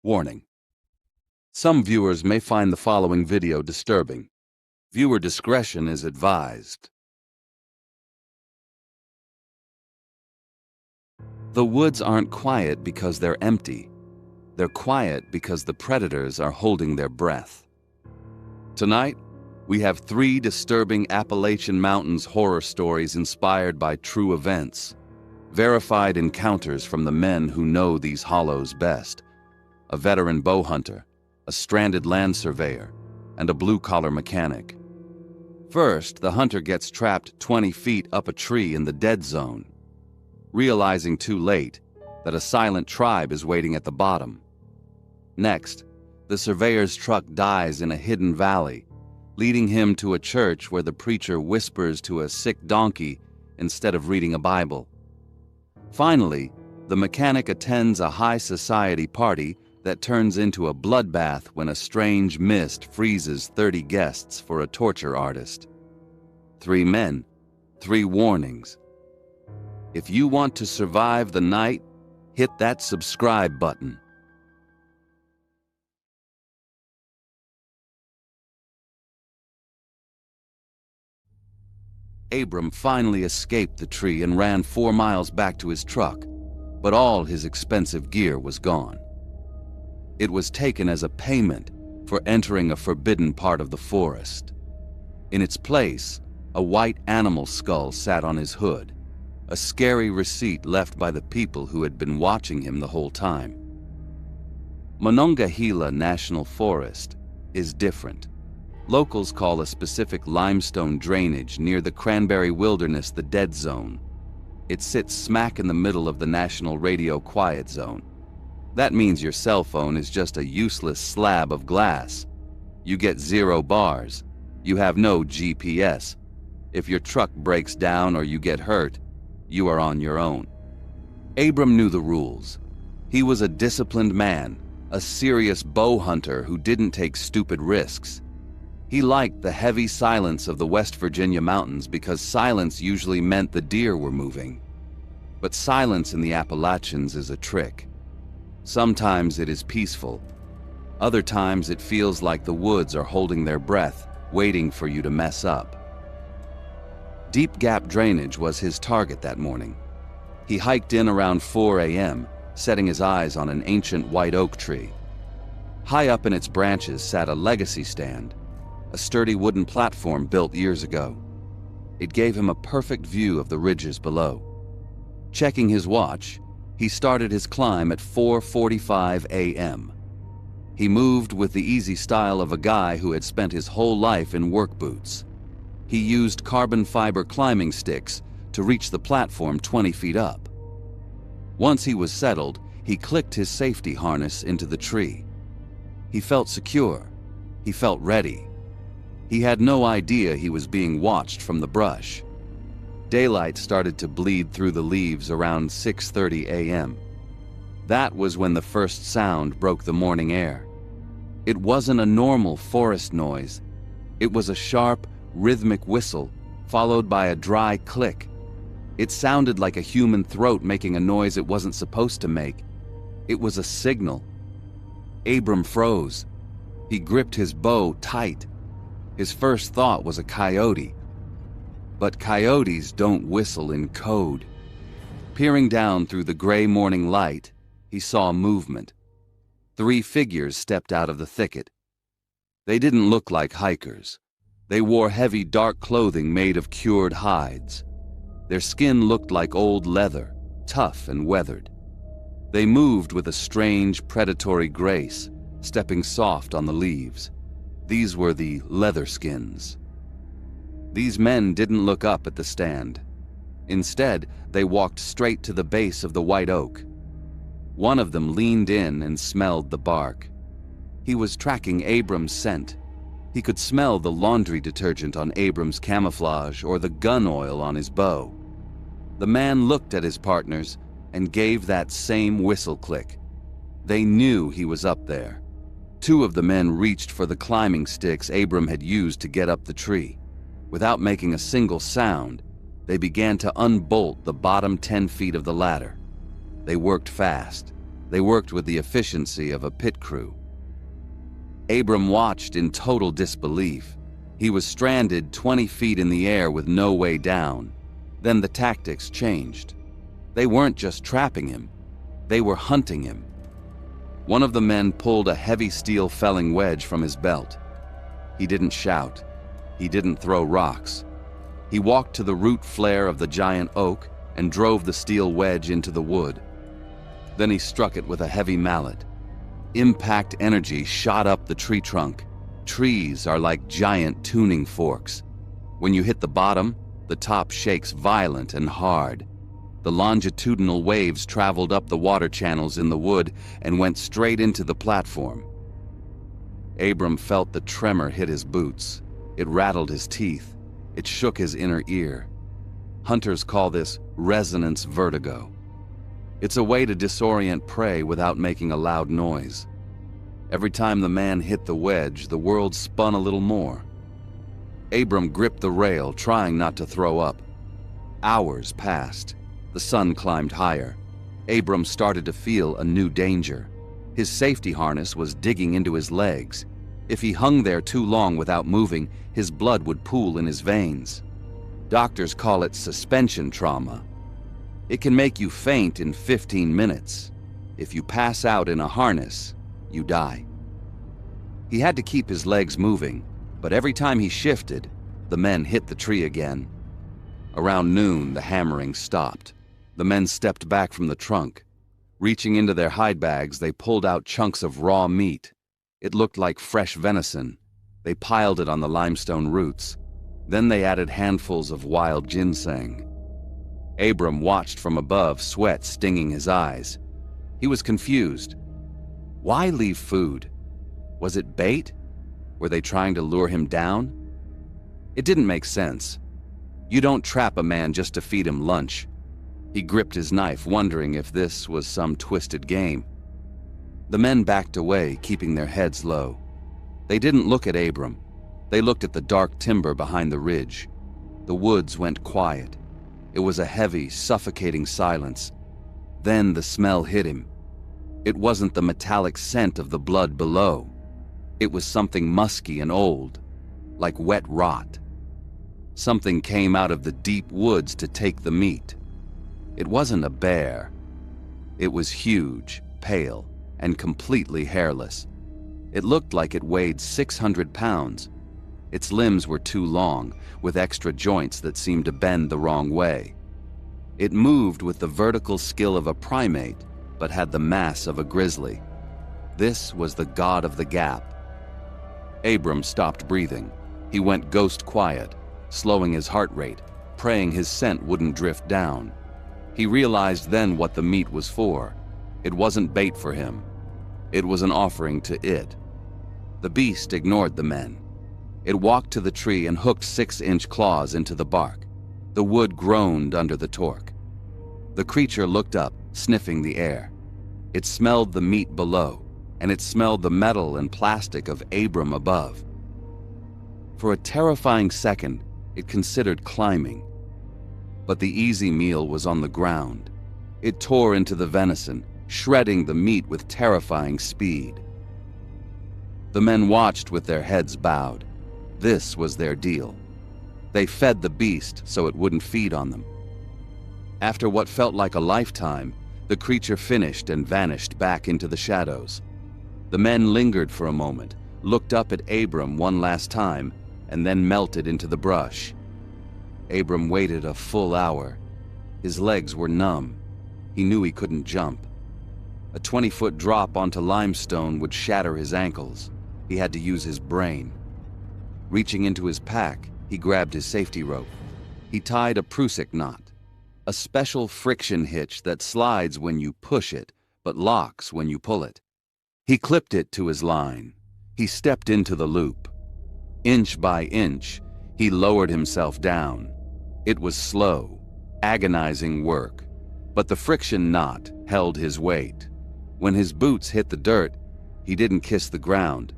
Warning. Some viewers may find the following video disturbing. Viewer discretion is advised. The woods aren't quiet because they're empty. They're quiet because the predators are holding their breath. Tonight, we have 3 disturbing Appalachian Mountains horror stories inspired by true events. Verified encounters from the men who know these hollows best. A veteran bowhunter, a stranded land surveyor, and a blue-collar mechanic. First, the hunter gets trapped 20 feet up a tree in the dead zone, realizing too late that a silent tribe is waiting at the bottom. Next, the surveyor's truck dies in a hidden valley, leading him to a church where the preacher whispers to a sick donkey instead of reading a Bible. Finally, the mechanic attends a high society party that turns into a bloodbath when a strange mist freezes 30 guests for a torture artist. 3 men, 3 warnings. If you want to survive the night, hit that subscribe button. Abram finally escaped the tree and ran 4 miles back to his truck, but all his expensive gear was gone. It was taken as a payment for entering a forbidden part of the forest. In its place, a white animal skull sat on his hood, a scary receipt left by the people who had been watching him the whole time. Monongahela National Forest is different. Locals call a specific limestone drainage near the Cranberry Wilderness the dead zone. It sits smack in the middle of the National Radio Quiet Zone. That means your cell phone is just a useless slab of glass. You get 0 bars. You have no GPS. If your truck breaks down or you get hurt, you are on your own. Abram knew the rules. He was a disciplined man, a serious bow hunter who didn't take stupid risks. He liked the heavy silence of the West Virginia mountains because silence usually meant the deer were moving. But silence in the Appalachians is a trick. Sometimes it is peaceful. Other times it feels like the woods are holding their breath, waiting for you to mess up. Deep Gap drainage was his target that morning. He hiked in around 4 a.m., setting his eyes on an ancient white oak tree. High up in its branches sat a legacy stand, a sturdy wooden platform built years ago. It gave him a perfect view of the ridges below. Checking his watch, he started his climb at 4:45 a.m. He moved with the easy style of a guy who had spent his whole life in work boots. He used carbon fiber climbing sticks to reach the platform 20 feet up. Once he was settled, he clicked his safety harness into the tree. He felt secure. He felt ready. He had no idea he was being watched from the brush. Daylight started to bleed through the leaves around 6:30 a.m. That was when the first sound broke the morning air. It wasn't a normal forest noise. It was a sharp, rhythmic whistle, followed by a dry click. It sounded like a human throat making a noise it wasn't supposed to make. It was a signal. Abram froze. He gripped his bow tight. His first thought was a coyote. But coyotes don't whistle in code. Peering down through the gray morning light, he saw movement. 3 figures stepped out of the thicket. They didn't look like hikers. They wore heavy dark clothing made of cured hides. Their skin looked like old leather, tough and weathered. They moved with a strange predatory grace, stepping soft on the leaves. These were the leatherskins. These men didn't look up at the stand. Instead, they walked straight to the base of the white oak. One of them leaned in and smelled the bark. He was tracking Abram's scent. He could smell the laundry detergent on Abram's camouflage or the gun oil on his bow. The man looked at his partners and gave that same whistle click. They knew he was up there. 2 of the men reached for the climbing sticks Abram had used to get up the tree. Without making a single sound, they began to unbolt the bottom 10 feet of the ladder. They worked fast. They worked with the efficiency of a pit crew. Abram watched in total disbelief. He was stranded 20 feet in the air with no way down. Then the tactics changed. They weren't just trapping him, they were hunting him. One of the men pulled a heavy steel felling wedge from his belt. He didn't shout. He didn't throw rocks. He walked to the root flare of the giant oak and drove the steel wedge into the wood. Then he struck it with a heavy mallet. Impact energy shot up the tree trunk. Trees are like giant tuning forks. When you hit the bottom, the top shakes violent and hard. The longitudinal waves traveled up the water channels in the wood and went straight into the platform. Abram felt the tremor hit his boots. It rattled his teeth. It shook his inner ear. Hunters call this resonance vertigo. It's a way to disorient prey without making a loud noise. Every time the man hit the wedge, the world spun a little more. Abram gripped the rail, trying not to throw up. Hours passed. The sun climbed higher. Abram started to feel a new danger. His safety harness was digging into his legs. If he hung there too long without moving, his blood would pool in his veins. Doctors call it suspension trauma. It can make you faint in 15 minutes. If you pass out in a harness, you die. He had to keep his legs moving, but every time he shifted, the men hit the tree again. Around noon, the hammering stopped. The men stepped back from the trunk. Reaching into their hide bags, they pulled out chunks of raw meat. It looked like fresh venison. They piled it on the limestone roots. Then they added handfuls of wild ginseng. Abram watched from above, sweat stinging his eyes. He was confused. Why leave food? Was it bait? Were they trying to lure him down? It didn't make sense. You don't trap a man just to feed him lunch. He gripped his knife, wondering if this was some twisted game. The men backed away, keeping their heads low. They didn't look at Abram. They looked at the dark timber behind the ridge. The woods went quiet. It was a heavy, suffocating silence. Then the smell hit him. It wasn't the metallic scent of the blood below. It was something musky and old, like wet rot. Something came out of the deep woods to take the meat. It wasn't a bear. It was huge, pale, and completely hairless. It looked like it weighed 600 pounds. Its limbs were too long, with extra joints that seemed to bend the wrong way. It moved with the vertical skill of a primate, but had the mass of a grizzly. This was the god of the gap. Abram stopped breathing. He went ghost quiet, slowing his heart rate, praying his scent wouldn't drift down. He realized then what the meat was for. It wasn't bait for him. It was an offering to it. The beast ignored the men. It walked to the tree and hooked 6-inch claws into the bark. The wood groaned under the torque. The creature looked up, sniffing the air. It smelled the meat below, and it smelled the metal and plastic of Abram above. For a terrifying second, it considered climbing. But the easy meal was on the ground. It tore into the venison, shredding the meat with terrifying speed. The men watched with their heads bowed. This was their deal. They fed the beast so it wouldn't feed on them. After what felt like a lifetime, the creature finished and vanished back into the shadows. The men lingered for a moment, looked up at Abram one last time, and then melted into the brush. Abram waited a full hour. His legs were numb. He knew he couldn't jump. A 20-foot drop onto limestone would shatter his ankles. He had to use his brain. Reaching into his pack, he grabbed his safety rope. He tied a prusik knot, a special friction hitch that slides when you push it, but locks when you pull it. He clipped it to his line. He stepped into the loop. Inch by inch, he lowered himself down. It was slow, agonizing work, but the friction knot held his weight. When his boots hit the dirt, he didn't kiss the ground.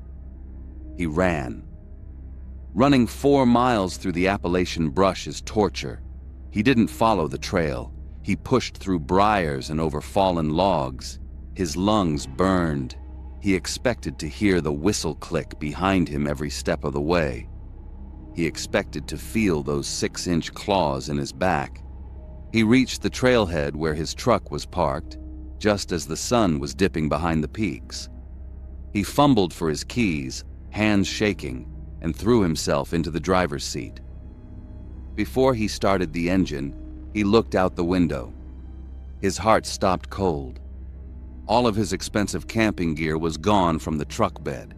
He ran. Running 4 miles through the Appalachian brush is torture. He didn't follow the trail. He pushed through briars and over fallen logs. His lungs burned. He expected to hear the whistle click behind him every step of the way. He expected to feel those 6-inch claws in his back. He reached the trailhead where his truck was parked, just as the sun was dipping behind the peaks. He fumbled for his keys, hands shaking, and threw himself into the driver's seat. Before he started the engine, he looked out the window. His heart stopped cold. All of his expensive camping gear was gone from the truck bed.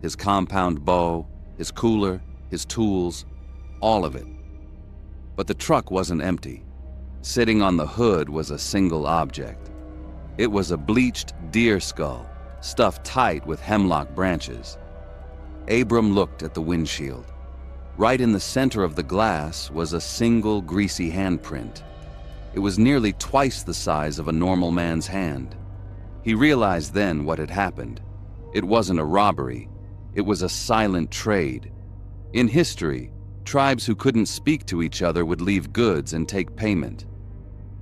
His compound bow, his cooler, his tools, all of it. But the truck wasn't empty. Sitting on the hood was a single object. It was a bleached deer skull, stuffed tight with hemlock branches. Abram looked at the windshield. Right in the center of the glass was a single greasy handprint. It was nearly twice the size of a normal man's hand. He realized then what had happened. It wasn't a robbery. It was a silent trade. In history, tribes who couldn't speak to each other would leave goods and take payment.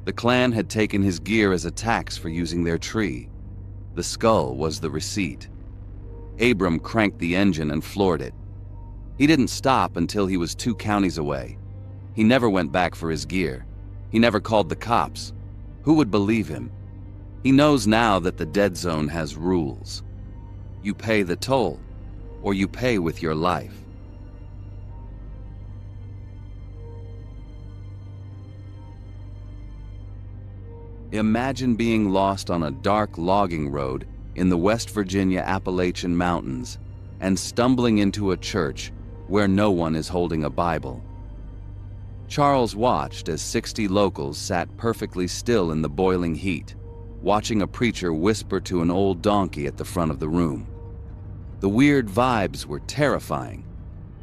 The clan had taken his gear as a tax for using their tree. The skull was the receipt. Abram cranked the engine and floored it. He didn't stop until he was 2 counties away. He never went back for his gear. He never called the cops. Who would believe him? He knows now that the dead zone has rules. You pay the toll, or you pay with your life. Imagine being lost on a dark logging road in the West Virginia Appalachian Mountains and stumbling into a church where no one is holding a Bible. Charles watched as 60 locals sat perfectly still in the boiling heat, watching a preacher whisper to an old donkey at the front of the room. The weird vibes were terrifying,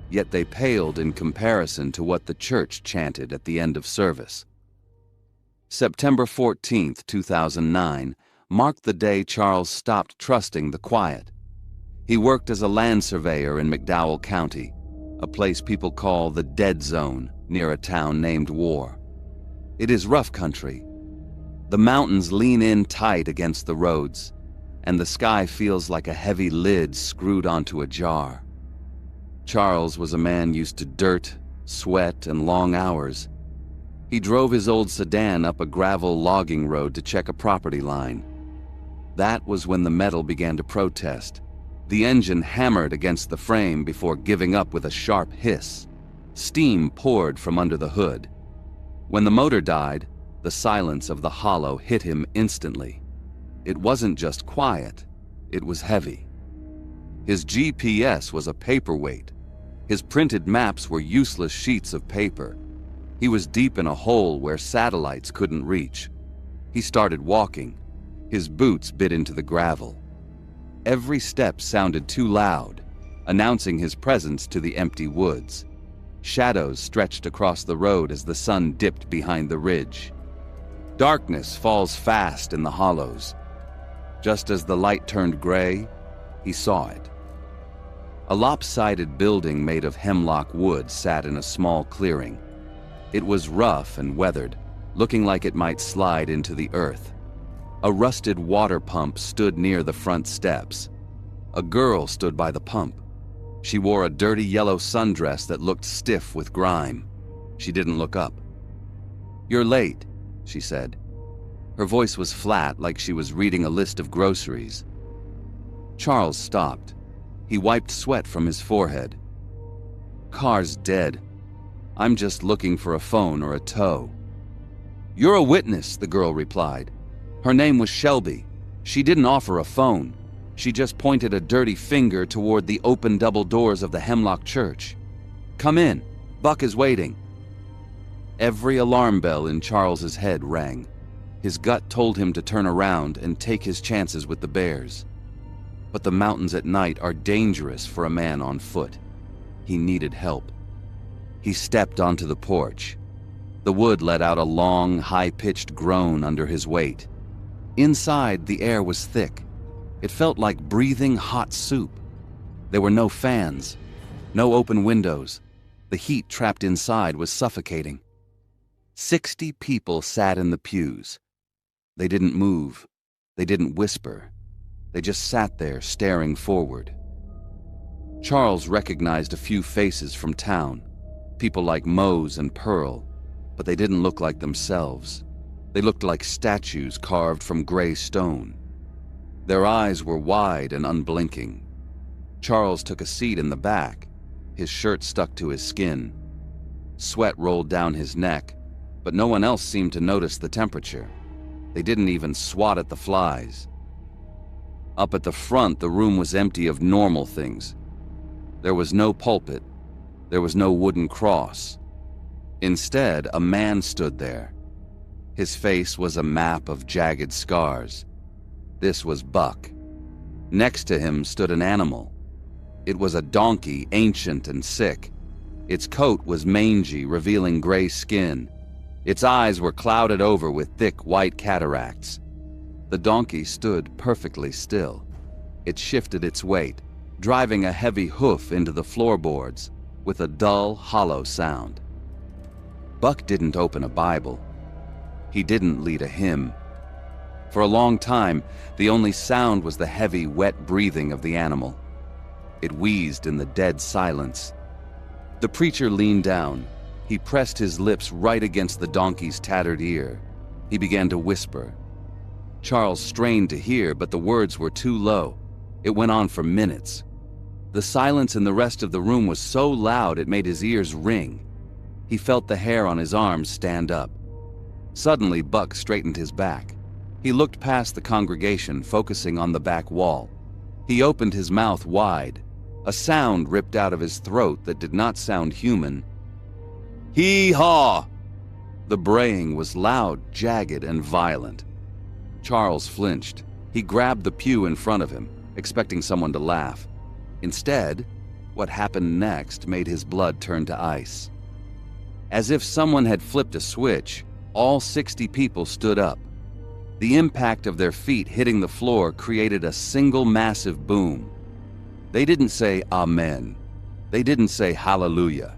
yet they paled in comparison to what the church chanted at the end of service. September 14, 2009, marked the day Charles stopped trusting the quiet. He worked as a land surveyor in McDowell County, a place people call the Dead Zone, near a town named War. It is rough country. The mountains lean in tight against the roads, and the sky feels like a heavy lid screwed onto a jar. Charles was a man used to dirt, sweat, and long hours. He drove his old sedan up a gravel logging road to check a property line. That was when the metal began to protest. The engine hammered against the frame before giving up with a sharp hiss. Steam poured from under the hood. When the motor died, the silence of the hollow hit him instantly. It wasn't just quiet, it was heavy. His GPS was a paperweight. His printed maps were useless sheets of paper. He was deep in a hole where satellites couldn't reach. He started walking. His boots bit into the gravel. Every step sounded too loud, announcing his presence to the empty woods. Shadows stretched across the road as the sun dipped behind the ridge. Darkness falls fast in the hollows. Just as the light turned gray, he saw it. A lopsided building made of hemlock wood sat in a small clearing. It was rough and weathered, looking like it might slide into the earth. A rusted water pump stood near the front steps. A girl stood by the pump. She wore a dirty yellow sundress that looked stiff with grime. She didn't look up. "You're late," she said. Her voice was flat, like she was reading a list of groceries. Charles stopped. He wiped sweat from his forehead. "Car's dead. I'm just looking for a phone or a tow." "You're a witness," the girl replied. Her name was Shelby. She didn't offer a phone. She just pointed a dirty finger toward the open double doors of the Hemlock Church. "Come in. Buck is waiting." Every alarm bell in Charles's head rang. His gut told him to turn around and take his chances with the bears. But the mountains at night are dangerous for a man on foot. He needed help. He stepped onto the porch. The wood let out a long, high-pitched groan under his weight. Inside, the air was thick. It felt like breathing hot soup. There were no fans, no open windows. The heat trapped inside was suffocating. 60 people sat in the pews. They didn't move. They didn't whisper. They just sat there, staring forward. Charles recognized a few faces from town, people like Mose and Pearl, but they didn't look like themselves. They looked like statues carved from gray stone. Their eyes were wide and unblinking. Charles took a seat in the back. His shirt stuck to his skin. Sweat rolled down his neck, but no one else seemed to notice the temperature. They didn't even swat at the flies. Up at the front, the room was empty of normal things. There was no pulpit. There was no wooden cross. Instead, a man stood there. His face was a map of jagged scars. This was Buck. Next to him stood an animal. It was a donkey, ancient and sick. Its coat was mangy, revealing gray skin. Its eyes were clouded over with thick white cataracts. The donkey stood perfectly still. It shifted its weight, driving a heavy hoof into the floorboards with a dull, hollow sound. Buck didn't open a Bible. He didn't lead a hymn. For a long time, the only sound was the heavy, wet breathing of the animal. It wheezed in the dead silence. The preacher leaned down. He pressed his lips right against the donkey's tattered ear. He began to whisper. Charles strained to hear, but the words were too low. It went on for minutes. The silence in the rest of the room was so loud it made his ears ring. He felt the hair on his arms stand up. Suddenly, Buck straightened his back. He looked past the congregation, focusing on the back wall. He opened his mouth wide. A sound ripped out of his throat that did not sound human. Hee-haw! The braying was loud, jagged, and violent. Charles flinched. He grabbed the pew in front of him, expecting someone to laugh. Instead, what happened next made his blood turn to ice. As if someone had flipped a switch, all 60 people stood up. The impact of their feet hitting the floor created a single massive boom. They didn't say Amen. They didn't say Hallelujah.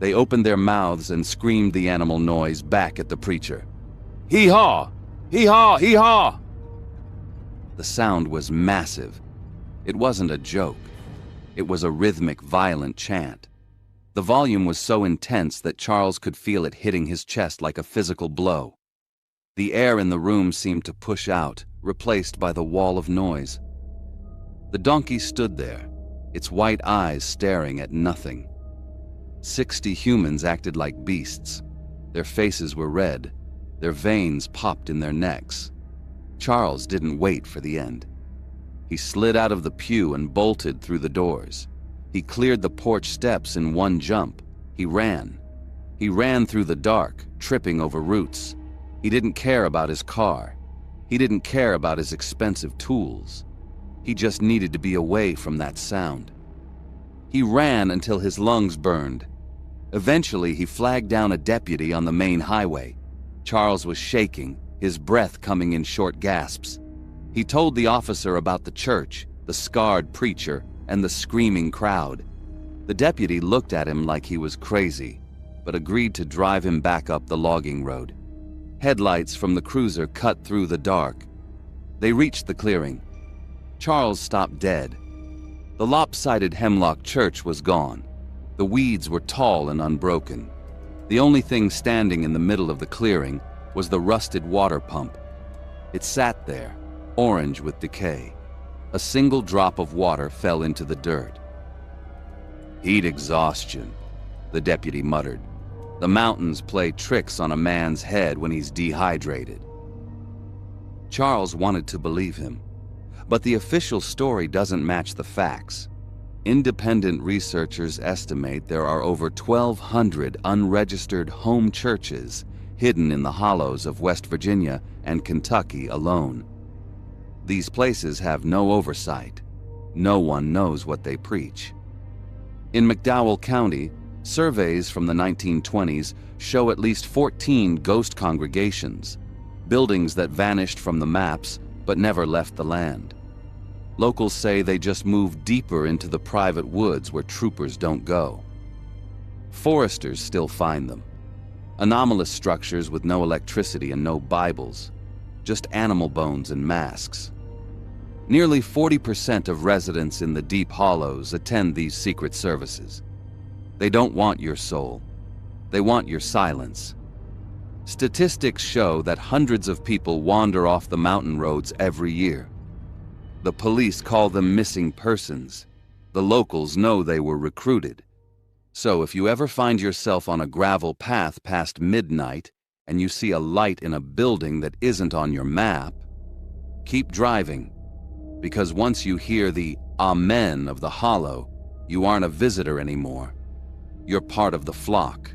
They opened their mouths and screamed the animal noise back at the preacher. Hee-haw! Hee-haw! Hee-haw! The sound was massive. It wasn't a joke. It was a rhythmic, violent chant. The volume was so intense that Charles could feel it hitting his chest like a physical blow. The air in the room seemed to push out, replaced by the wall of noise. The donkey stood there, its white eyes staring at nothing. 60 humans acted like beasts. Their faces were red. Their veins popped in their necks. Charles didn't wait for the end. He slid out of the pew and bolted through the doors. He cleared the porch steps in one jump. He ran. He ran through the dark, tripping over roots. He didn't care about his car. He didn't care about his expensive tools. He just needed to be away from that sound. He ran until his lungs burned. Eventually, he flagged down a deputy on the main highway. Charles was shaking, his breath coming in short gasps. He told the officer about the church, the scarred preacher, and the screaming crowd. The deputy looked at him like he was crazy, but agreed to drive him back up the logging road. Headlights from the cruiser cut through the dark. They reached the clearing. Charles stopped dead. The lopsided hemlock church was gone. The weeds were tall and unbroken. The only thing standing in the middle of the clearing was the rusted water pump. It sat there, orange with decay. A single drop of water fell into the dirt. Heat exhaustion, the deputy muttered. The mountains play tricks on a man's head when he's dehydrated. Charles wanted to believe him, but the official story doesn't match the facts. Independent researchers estimate there are over 1,200 unregistered home churches hidden in the hollows of West Virginia and Kentucky alone. These places have no oversight. No one knows what they preach. In McDowell County, surveys from the 1920s show at least 14 ghost congregations, buildings that vanished from the maps but never left the land. Locals say they just moved deeper into the private woods where troopers don't go. Foresters still find them. Anomalous structures with no electricity and no Bibles. just animal bones and masks. Nearly 40% of residents in the deep hollows attend these secret services. They don't want your soul. They want your silence. Statistics show that hundreds of people wander off the mountain roads every year. The police call them missing persons. The locals know they were recruited. So if you ever find yourself on a gravel path past midnight and you see a light in a building that isn't on your map, keep driving, because once you hear the amen of the hollow, you aren't a visitor anymore. You're part of the flock.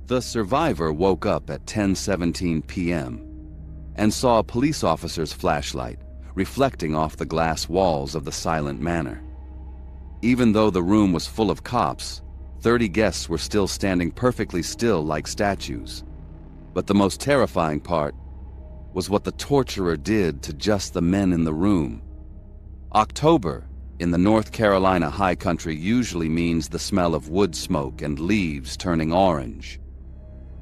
The survivor woke up at 10:17 p.m. and saw a police officer's flashlight reflecting off the glass walls of the silent manor. Even though the room was full of cops, 30 guests were still standing perfectly still like statues. But the most terrifying part was what the torturer did to just the men in the room. October in the North Carolina high country usually means the smell of wood smoke and leaves turning orange.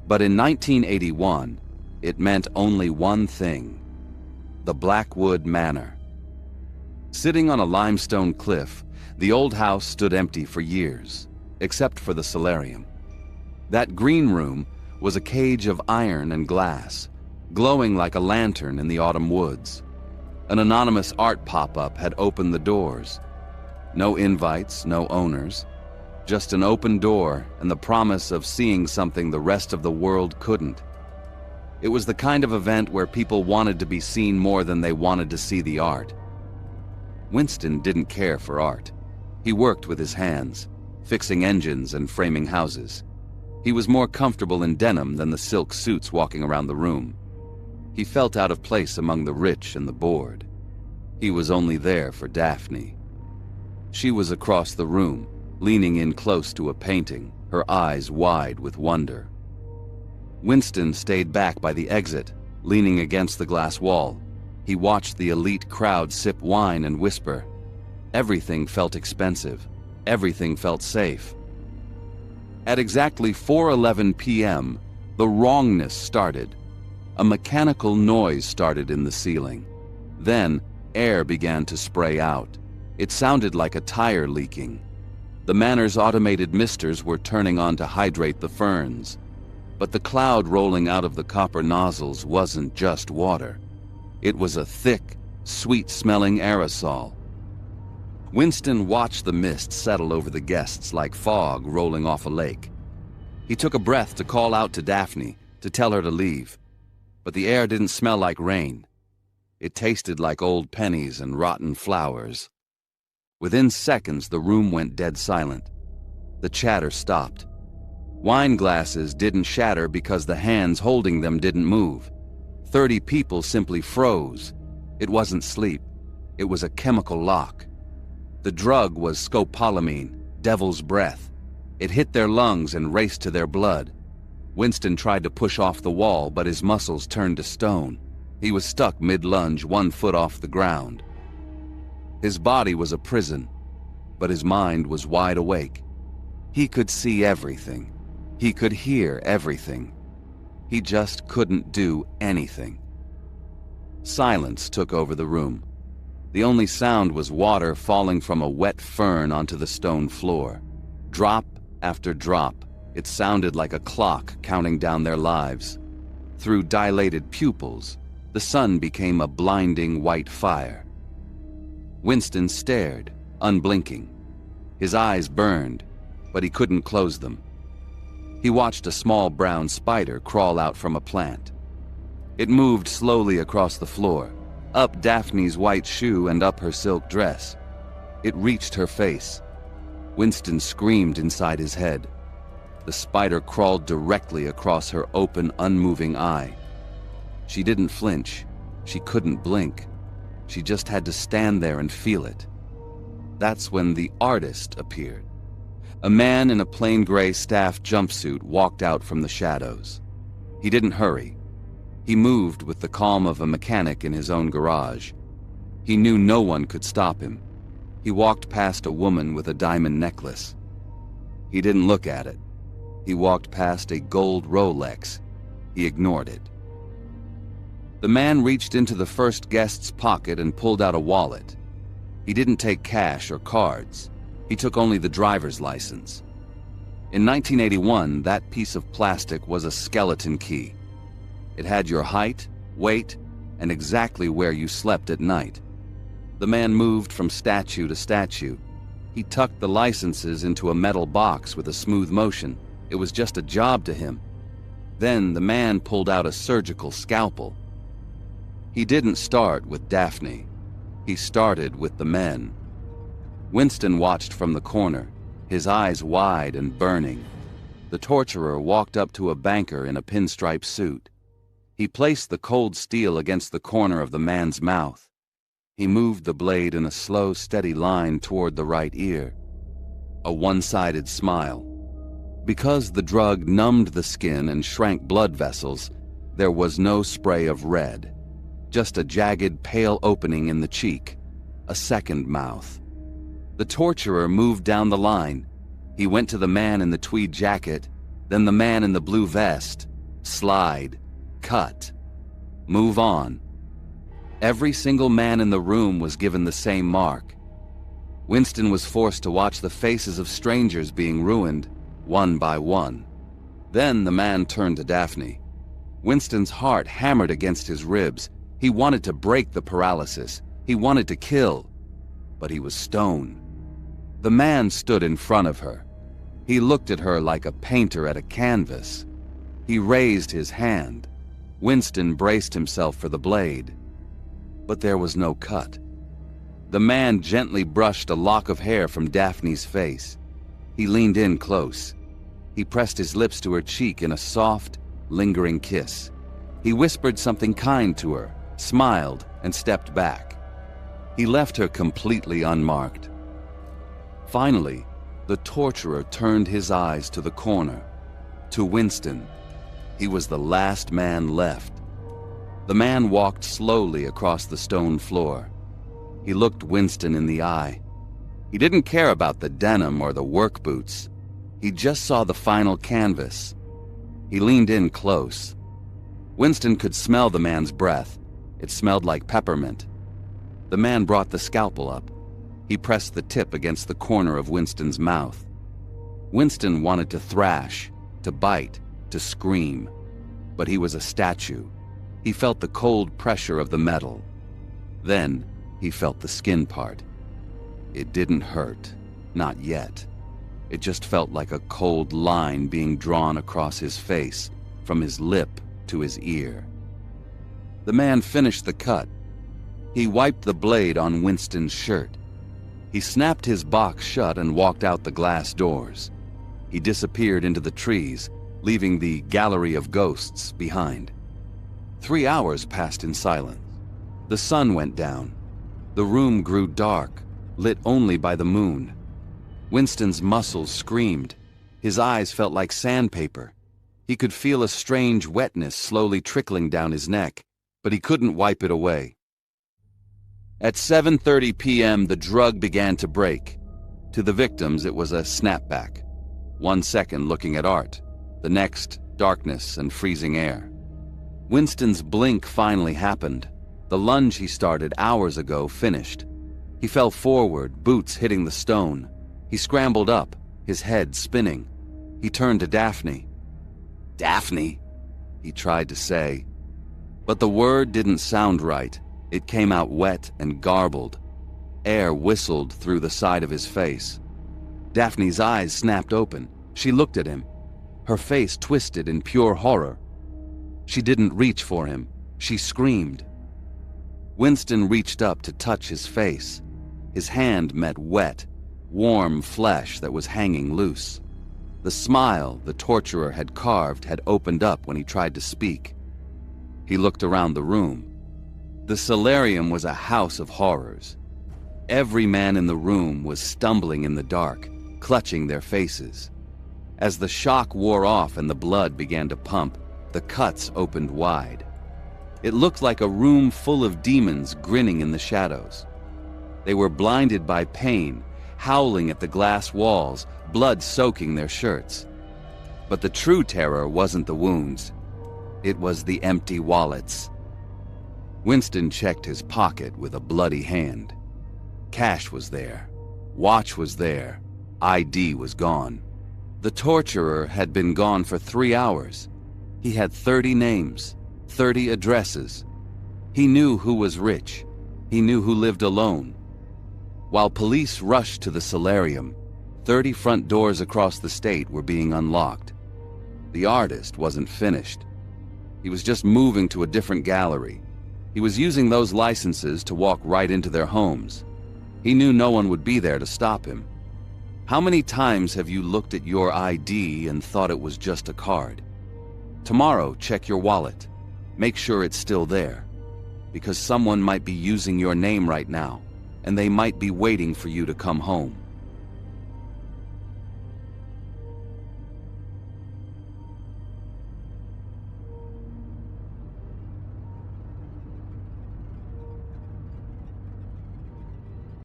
But in 1981, it meant only one thing: the Blackwood Manor. Sitting on a limestone cliff, the old house stood empty for years, except for the solarium. That green room was a cage of iron and glass, glowing like a lantern in the autumn woods. An anonymous art pop-up had opened the doors. No invites, no owners. Just an open door and the promise of seeing something the rest of the world couldn't. It was the kind of event where people wanted to be seen more than they wanted to see the art. Winston didn't care for art. He worked with his hands, fixing engines and framing houses. He was more comfortable in denim than the silk suits walking around the room. He felt out of place among the rich and the bored. He was only there for Daphne. She was across the room, leaning in close to a painting, her eyes wide with wonder. Winston stayed back by the exit, leaning against the glass wall. He watched the elite crowd sip wine and whisper. Everything felt expensive. Everything felt safe. At exactly 4:11 p.m., the wrongness started. A mechanical noise started in the ceiling. Then, air began to spray out. It sounded like a tire leaking. The manor's automated misters were turning on to hydrate the ferns. But the cloud rolling out of the copper nozzles wasn't just water. It was a thick, sweet-smelling aerosol. Winston watched the mist settle over the guests like fog rolling off a lake. He took a breath to call out to Daphne, to tell her to leave. But the air didn't smell like rain. It tasted like old pennies and rotten flowers. Within seconds, the room went dead silent. The chatter stopped. Wine glasses didn't shatter because the hands holding them didn't move. 30 people simply froze. It wasn't sleep. It was a chemical lock. The drug was scopolamine, devil's breath. It hit their lungs and raced to their blood. Winston tried to push off the wall, but his muscles turned to stone. He was stuck mid-lunge, 1 foot off the ground. His body was a prison, but his mind was wide awake. He could see everything. He could hear everything. He just couldn't do anything. Silence took over the room. The only sound was water falling from a wet fern onto the stone floor. Drop after drop, it sounded like a clock counting down their lives. Through dilated pupils, the sun became a blinding white fire. Winston stared, unblinking. His eyes burned, but he couldn't close them. He watched a small brown spider crawl out from a plant. It moved slowly across the floor, up Daphne's white shoe and up her silk dress. It reached her face. Winston screamed inside his head. The spider crawled directly across her open, unmoving eye. She didn't flinch. She couldn't blink. She just had to stand there and feel it. That's when the artist appeared. A man in a plain gray staff jumpsuit walked out from the shadows. He didn't hurry. He moved with the calm of a mechanic in his own garage. He knew no one could stop him. He walked past a woman with a diamond necklace. He didn't look at it. He walked past a gold Rolex. He ignored it. The man reached into the first guest's pocket and pulled out a wallet. He didn't take cash or cards. He took only the driver's license. In 1981, that piece of plastic was a skeleton key. It had your height, weight, and exactly where you slept at night. The man moved from statue to statue. He tucked the licenses into a metal box with a smooth motion. It was just a job to him. Then the man pulled out a surgical scalpel. He didn't start with Daphne. He started with the men. Winston watched from the corner, his eyes wide and burning. The torturer walked up to a banker in a pinstripe suit. He placed the cold steel against the corner of the man's mouth. He moved the blade in a slow, steady line toward the right ear. A one-sided smile. Because the drug numbed the skin and shrank blood vessels, there was no spray of red. Just a jagged, pale opening in the cheek. A second mouth. The torturer moved down the line. He went to the man in the tweed jacket, then the man in the blue vest. Slide. Cut. Move on. Every single man in the room was given the same mark. Winston was forced to watch the faces of strangers being ruined, one by one. Then the man turned to Daphne. Winston's heart hammered against his ribs. He wanted to break the paralysis. He wanted to kill. But he was stone. The man stood in front of her. He looked at her like a painter at a canvas. He raised his hand. Winston braced himself for the blade. But there was no cut. The man gently brushed a lock of hair from Daphne's face. He leaned in close. He pressed his lips to her cheek in a soft, lingering kiss. He whispered something kind to her, smiled, and stepped back. He left her completely unmarked. Finally, the torturer turned his eyes to the corner, to Winston. He was the last man left. The man walked slowly across the stone floor. He looked Winston in the eye. He didn't care about the denim or the work boots. He just saw the final canvas. He leaned in close. Winston could smell the man's breath. It smelled like peppermint. The man brought the scalpel up. He pressed the tip against the corner of Winston's mouth. Winston wanted to thrash, to bite, to scream. But he was a statue. He felt the cold pressure of the metal. Then he felt the skin part. It didn't hurt, not yet. It just felt like a cold line being drawn across his face, from his lip to his ear. The man finished the cut. He wiped the blade on Winston's shirt. He snapped his box shut and walked out the glass doors. He disappeared into the trees, leaving the gallery of ghosts behind. 3 hours passed in silence. The sun went down. The room grew dark, lit only by the moon. Winston's muscles screamed. His eyes felt like sandpaper. He could feel a strange wetness slowly trickling down his neck, but he couldn't wipe it away. At 7:30 p.m., the drug began to break. To the victims, it was a snapback. 1 second looking at art, the next, darkness and freezing air. Winston's blink finally happened. The lunge he started hours ago finished. He fell forward, boots hitting the stone. He scrambled up, his head spinning. He turned to Daphne. "Daphne," he tried to say. But the word didn't sound right. It came out wet and garbled. Air whistled through the side of his face. Daphne's eyes snapped open. She looked at him, her face twisted in pure horror. She didn't reach for him. She screamed. Winston reached up to touch his face. His hand met wet, warm flesh that was hanging loose. The smile the torturer had carved had opened up when he tried to speak. He looked around the room. The solarium was a house of horrors. Every man in the room was stumbling in the dark, clutching their faces. As the shock wore off and the blood began to pump, the cuts opened wide. It looked like a room full of demons grinning in the shadows. They were blinded by pain, howling at the glass walls, blood soaking their shirts. But the true terror wasn't the wounds. It was the empty wallets. Winston checked his pocket with a bloody hand. Cash was there. Watch was there. ID was gone. The torturer had been gone for 3 hours. He had 30 names, 30 addresses. He knew who was rich. He knew who lived alone. While police rushed to the solarium, 30 front doors across the state were being unlocked. The artist wasn't finished. He was just moving to a different gallery. He was using those licenses to walk right into their homes. He knew no one would be there to stop him. How many times have you looked at your ID and thought it was just a card? Tomorrow, check your wallet. Make sure it's still there. Because someone might be using your name right now, and they might be waiting for you to come home.